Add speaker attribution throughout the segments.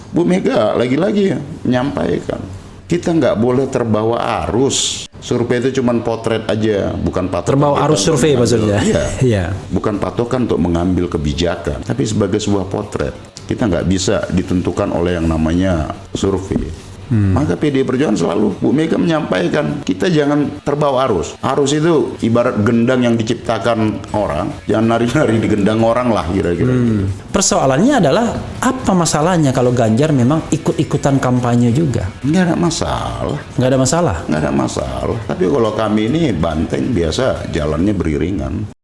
Speaker 1: Bu Mega lagi-lagi menyampaikan, kita nggak boleh terbawa arus. Survei itu cuma potret aja, bukan patokan.
Speaker 2: Terbawa arus survei maksudnya.
Speaker 1: Iya.
Speaker 2: Iya.
Speaker 1: Bukan patokan untuk mengambil kebijakan, tapi sebagai sebuah potret. Kita nggak bisa ditentukan oleh yang namanya survei. Maka PDI Perjuangan selalu Bu Mega menyampaikan, kita jangan terbawa arus. Arus itu ibarat gendang yang diciptakan orang, jangan nari-nari di gendang orang lah kira-kira.
Speaker 2: Persoalannya adalah apa masalahnya kalau Ganjar memang ikut-ikutan kampanye juga?
Speaker 1: Nggak ada masalah.
Speaker 2: Nggak ada masalah.
Speaker 1: Nggak ada masalah. Tapi kalau kami ini banteng biasa jalannya beriringan.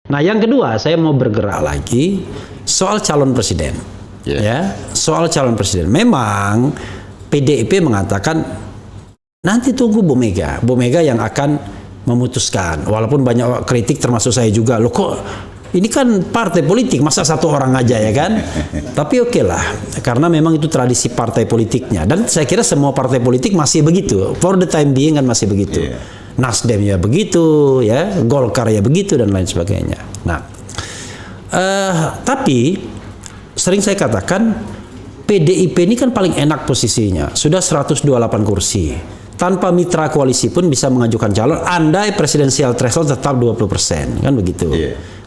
Speaker 2: Nah, yang kedua, saya mau bergerak lagi soal calon presiden. Ya, soal calon presiden. Memang PDIP mengatakan nanti tunggu Bu Mega. Bu Mega yang akan memutuskan. Walaupun banyak kritik termasuk saya juga. Loh kok ini kan partai politik, masa satu orang aja ya kan? Tapi oke lah, karena memang itu tradisi partai politiknya. Dan saya kira semua partai politik masih begitu. For the time being kan masih begitu. Nasdem ya begitu, ya, Golkar ya begitu dan lain sebagainya. Nah, tapi sering saya katakan PDIP ini kan paling enak posisinya, sudah 128 kursi, tanpa mitra koalisi pun bisa mengajukan calon, andai presidensial threshold tetap 20%, kan begitu?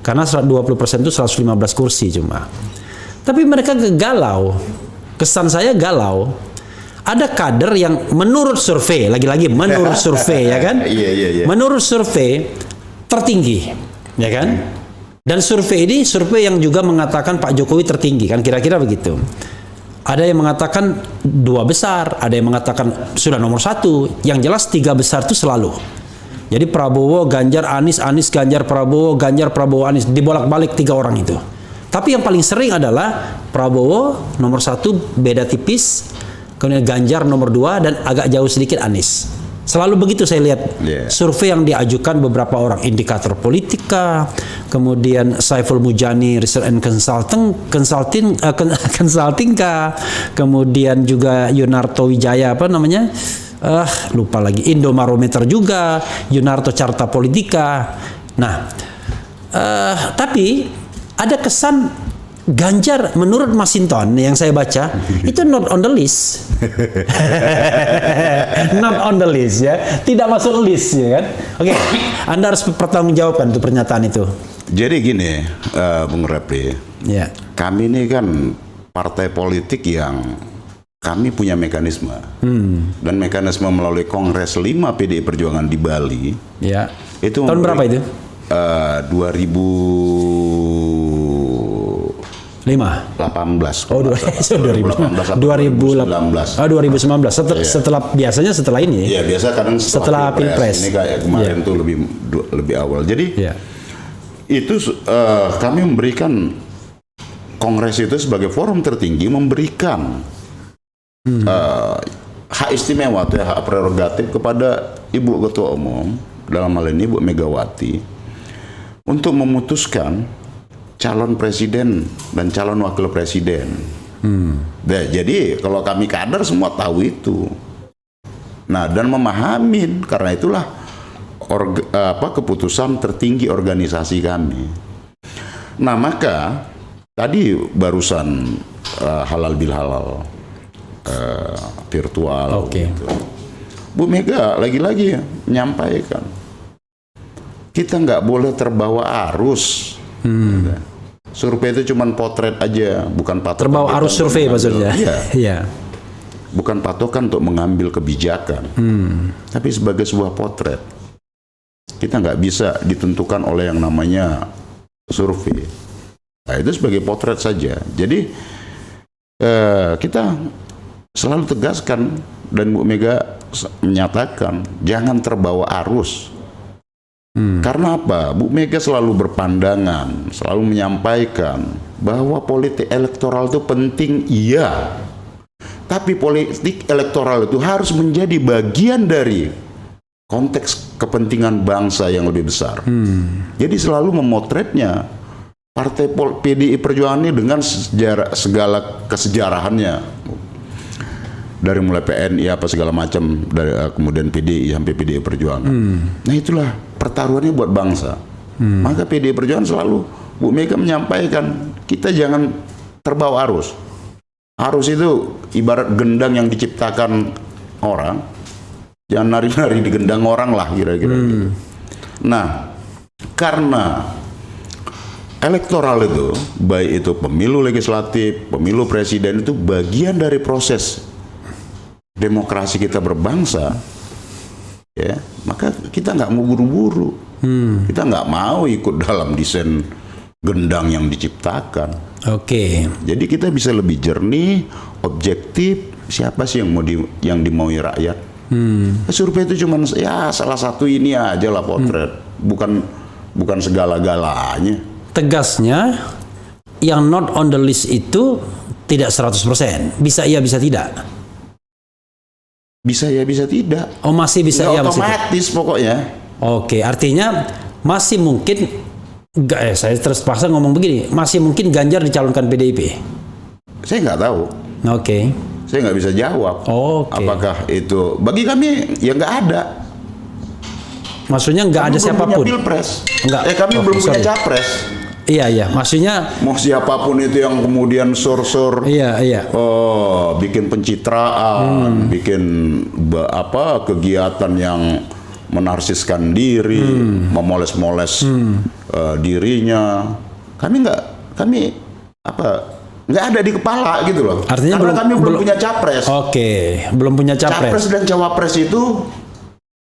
Speaker 2: Karena 20% itu 115 kursi cuma. Tapi mereka galau, kesan saya galau. Ada kader yang menurut survei, lagi-lagi menurut survei ya kan? Menurut survei tertinggi, ya kan? Dan survei ini survei yang juga mengatakan Pak Jokowi tertinggi, kan kira-kira begitu. Ada yang mengatakan 2 besar, ada yang mengatakan sudah nomor 1. Yang jelas 3 besar itu selalu. Jadi Prabowo, Ganjar, Anies, Anies, Ganjar, Prabowo, Ganjar, Prabowo, Anies, dibolak-balik 3 orang itu. Tapi yang paling sering adalah Prabowo nomor 1 beda tipis. Kemudian Ganjar nomor 2 dan agak jauh sedikit Anies. Selalu begitu saya lihat survei yang diajukan beberapa orang, Indikator Politika, kemudian Saiful Mujani Research and Consulting, kemudian juga Yunarto Wijaya lupa lagi, Indomarometer juga, Yunarto Carta Politika. Nah, tapi ada kesan Ganjar menurut Masinton yang saya baca itu not on the list. Not on the list ya, tidak masuk list ya kan. Oke, Anda harus pertanggungjawabkan itu pernyataan itu.
Speaker 1: Jadi gini, Bung Repri, kami ini kan partai politik yang kami punya mekanisme. Dan mekanisme melalui Kongres 5 PDI Perjuangan di Bali.
Speaker 2: Ya.
Speaker 1: Itu
Speaker 2: tahun berapa itu?
Speaker 1: 2018.
Speaker 2: Oh, 2019. 2019. Setelah biasanya setelah ini.
Speaker 1: Iya, biasa kadang setelah Pilpres. Ini kayak kemarin tuh lebih awal. Jadi itu kami memberikan Kongres itu sebagai forum tertinggi memberikan hak istimewa atau hak prerogatif kepada Ibu Ketua Umum, dalam hal ini Bu Megawati, untuk memutuskan calon presiden dan calon wakil presiden. Nah, jadi kalau kami kader semua tahu itu. Nah, dan memahamin, karena itulah keputusan tertinggi organisasi kami. Nah, maka tadi barusan halal bil halal virtual gitu. Bu Mega lagi-lagi menyampaikan, kita nggak boleh terbawa arus. Survei itu cuma potret aja, bukan patokan.
Speaker 2: Terbawa arus survei maksudnya.
Speaker 1: Iya. bukan patokan untuk mengambil kebijakan, tapi sebagai sebuah potret. Kita nggak bisa ditentukan oleh yang namanya survei. Nah, itu sebagai potret saja. Jadi kita selalu tegaskan dan Bu Mega menyatakan jangan terbawa arus. Karena apa? Bu Mega selalu berpandangan, selalu menyampaikan bahwa politik elektoral itu penting, iya. Tapi politik elektoral itu harus menjadi bagian dari konteks kepentingan bangsa yang lebih besar. Jadi selalu memotretnya Partai PDI Perjuangan ini dengan segala kesejarahannya. Dari mulai PNI apa segala macam, dari kemudian PDI sampai PDI Perjuangan. Nah itulah pertaruhannya buat bangsa. Maka PDI Perjuangan selalu Bu Mega menyampaikan kita jangan terbawa arus. Arus itu ibarat gendang yang diciptakan orang, jangan nari-nari di gendang orang lah kira-kira. Nah, karena elektoral itu, baik itu pemilu legislatif, pemilu presiden, itu bagian dari proses demokrasi kita berbangsa, ya, maka kita nggak mau buru-buru, kita nggak mau ikut dalam desain gendang yang diciptakan.
Speaker 2: Oke.
Speaker 1: Jadi kita bisa lebih jernih, objektif. Siapa sih yang dimaui rakyat? Survei itu cuma ya salah satu ini aja lah potret, bukan segala-galanya.
Speaker 2: Tegasnya, yang not on the list itu tidak 100%. Bisa iya, bisa tidak.
Speaker 1: Bisa ya, bisa tidak.
Speaker 2: Oh, masih bisa
Speaker 1: Nggak
Speaker 2: iya, masih tidak.
Speaker 1: otomatis pokoknya.
Speaker 2: Oke, artinya masih mungkin, saya terpaksa ngomong begini, masih mungkin Ganjar dicalonkan PDIP.
Speaker 1: Saya nggak tahu.
Speaker 2: Oke.
Speaker 1: Saya nggak bisa jawab.
Speaker 2: Oke.
Speaker 1: Apakah itu bagi kami ya nggak ada.
Speaker 2: Maksudnya nggak ada
Speaker 1: Kami belum
Speaker 2: siapapun.
Speaker 1: punya pilpres.
Speaker 2: Nggak.
Speaker 1: Kami belum punya
Speaker 2: Sorry.
Speaker 1: capres.
Speaker 2: Iya, maksudnya.
Speaker 1: Mau siapapun itu yang kemudian sur-sur.
Speaker 2: Iya.
Speaker 1: Oh, bikin pencitraan, bikin kegiatan yang menarsiskan diri, memoles-moles dirinya. Kami nggak ada di kepala gitu loh.
Speaker 2: Artinya
Speaker 1: karena kami belum punya capres.
Speaker 2: Oke, belum punya capres.
Speaker 1: Capres dan cawapres itu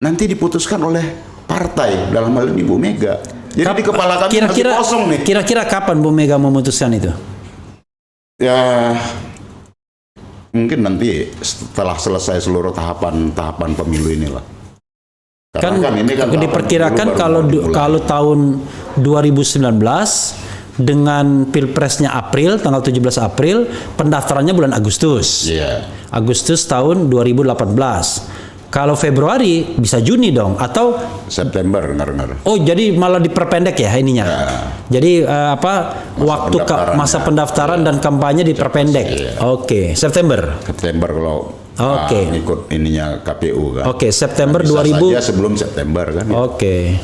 Speaker 1: nanti diputuskan oleh partai, dalam hal ini Bu Mega. Jadi di kepala kami masih kosong nih.
Speaker 2: Kira-kira kapan Bu Mega memutuskan itu?
Speaker 1: Ya mungkin nanti setelah selesai seluruh tahapan pemilu inilah.
Speaker 2: Kan
Speaker 1: ini
Speaker 2: diperkirakan kalau tahun 2019 dengan pilpresnya April, tanggal 17 April, pendaftarannya bulan Agustus.
Speaker 1: Iya.
Speaker 2: Agustus tahun 2018. Kalau Februari bisa Juni dong, atau
Speaker 1: September dengar.
Speaker 2: Oh, jadi malah diperpendek ya ininya.
Speaker 1: Ya.
Speaker 2: Jadi waktu masa pendaftaran dan kampanye diperpendek.
Speaker 1: Iya.
Speaker 2: Oke, September
Speaker 1: kalau ikut ininya KPU kan.
Speaker 2: Oke, September
Speaker 1: bisa
Speaker 2: 2000
Speaker 1: saja sebelum September kan.
Speaker 2: Oke.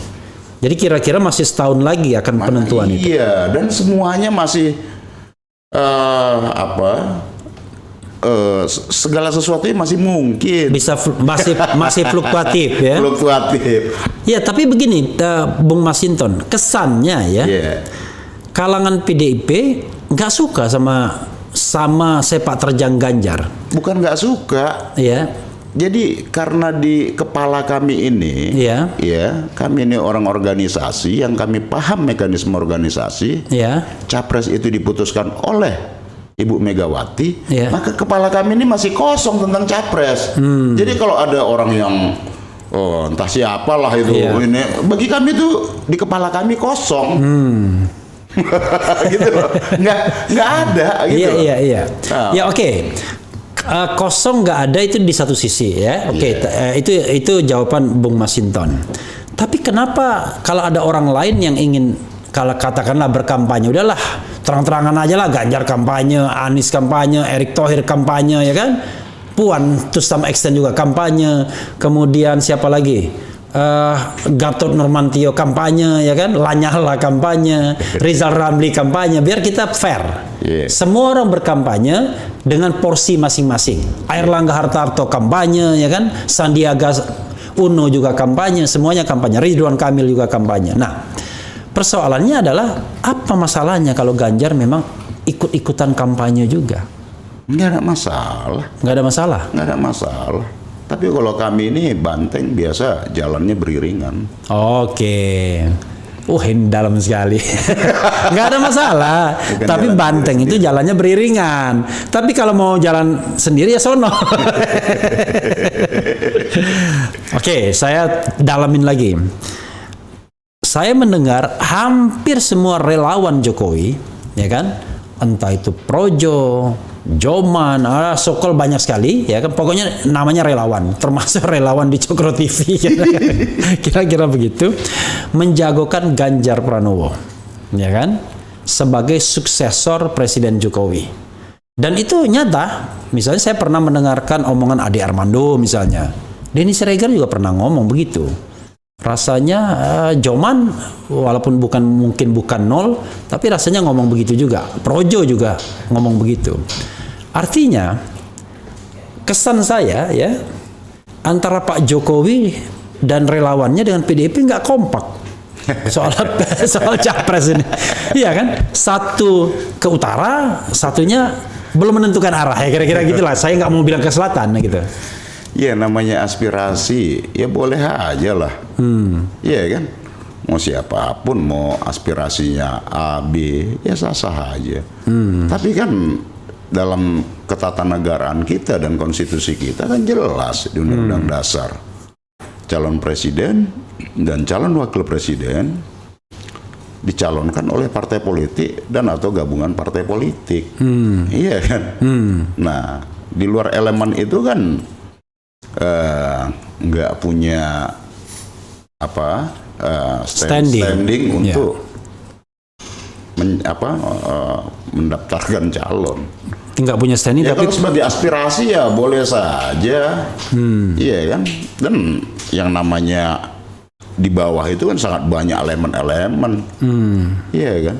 Speaker 2: Jadi kira-kira masih setahun lagi akan penentuan itu.
Speaker 1: Iya, dan semuanya masih segala sesuatunya masih mungkin.
Speaker 2: Bisa masih fluktuatif ya.
Speaker 1: Fluktuatif.
Speaker 2: Ya, tapi begini, Bung Masinton, kesannya ya.
Speaker 1: Yeah.
Speaker 2: Kalangan PDIP nggak suka sama sepak terjang Ganjar.
Speaker 1: Bukan nggak suka.
Speaker 2: Ya.
Speaker 1: Jadi karena di kepala kami ini,
Speaker 2: ya,
Speaker 1: kami ini orang organisasi yang kami paham mekanisme organisasi.
Speaker 2: Ya.
Speaker 1: Capres itu diputuskan oleh Ibu Megawati, maka kepala kami ini masih kosong tentang capres. Jadi kalau ada orang yang entah siapalah itu, ini bagi kami itu di kepala kami kosong. Gitu loh. Nggak ada gitu.
Speaker 2: Iya. Ya, oke. Kosong nggak ada itu di satu sisi ya. Oke. Itu jawaban Bung Masinton. Tapi kenapa kalau ada orang lain yang ingin, kalau katakanlah berkampanye, udahlah terang-terangan aja lah, Ganjar kampanye, Anies kampanye, Erick Thohir kampanye, ya kan? Puan to some extent juga kampanye. Kemudian siapa lagi? Gatot Nurmantio kampanye, ya kan? Lanyala kampanye, Rizal Ramli kampanye. Biar kita fair. Semua orang berkampanye dengan porsi masing-masing. Airlangga Hartarto kampanye, ya kan? Sandiaga Uno juga kampanye, semuanya kampanye. Ridwan Kamil juga kampanye. Nah, persoalannya adalah apa masalahnya kalau Ganjar memang ikut-ikutan kampanye juga?
Speaker 1: Nggak ada masalah.
Speaker 2: Nggak ada masalah.
Speaker 1: Nggak ada masalah. Tapi kalau kami ini Banteng biasa jalannya beriringan.
Speaker 2: Oke. Ini dalam sekali. Nggak ada masalah.
Speaker 1: Bukan
Speaker 2: Tapi
Speaker 1: jalan
Speaker 2: Banteng itu jalannya beriringan. Tapi kalau mau jalan sendiri ya sono. Oke, saya dalamin lagi. Saya mendengar hampir semua relawan Jokowi, ya kan? Entah itu Projo, Joman, Sokol banyak sekali, ya kan? Pokoknya namanya relawan, termasuk relawan di Cokro TV, kira-kira begitu, menjagokan Ganjar Pranowo, ya kan? Sebagai suksesor Presiden Jokowi. Dan itu nyata. Misalnya saya pernah mendengarkan omongan Ade Armando misalnya. Denny Siregar juga pernah ngomong begitu. Rasanya Joman walaupun mungkin bukan nol, tapi rasanya ngomong begitu juga. Projo juga ngomong begitu. Artinya kesan saya ya antara Pak Jokowi dan relawannya dengan PDIP nggak kompak soal capres ini. Iya kan? Satu ke utara, satunya belum menentukan arah ya kira-kira gitulah. Saya nggak mau bilang ke selatan gitu.
Speaker 1: Ya namanya aspirasi, ya boleh aja lah. Iya kan? Mau siapapun, mau aspirasinya A, B, ya sah-sah aja. Tapi kan dalam ketatanegaraan kita dan konstitusi kita kan jelas di Undang-Undang Dasar. Calon presiden dan calon wakil presiden dicalonkan oleh partai politik dan atau gabungan partai politik. Iya kan? Nah, di luar elemen itu kan nggak punya standing untuk mendaftarkan calon.
Speaker 2: Nggak punya standing,
Speaker 1: Ya
Speaker 2: tapi
Speaker 1: kalau sebagai aspirasi ya boleh saja. Iya kan? Dan yang namanya di bawah itu kan sangat banyak elemen-elemen. Iya kan?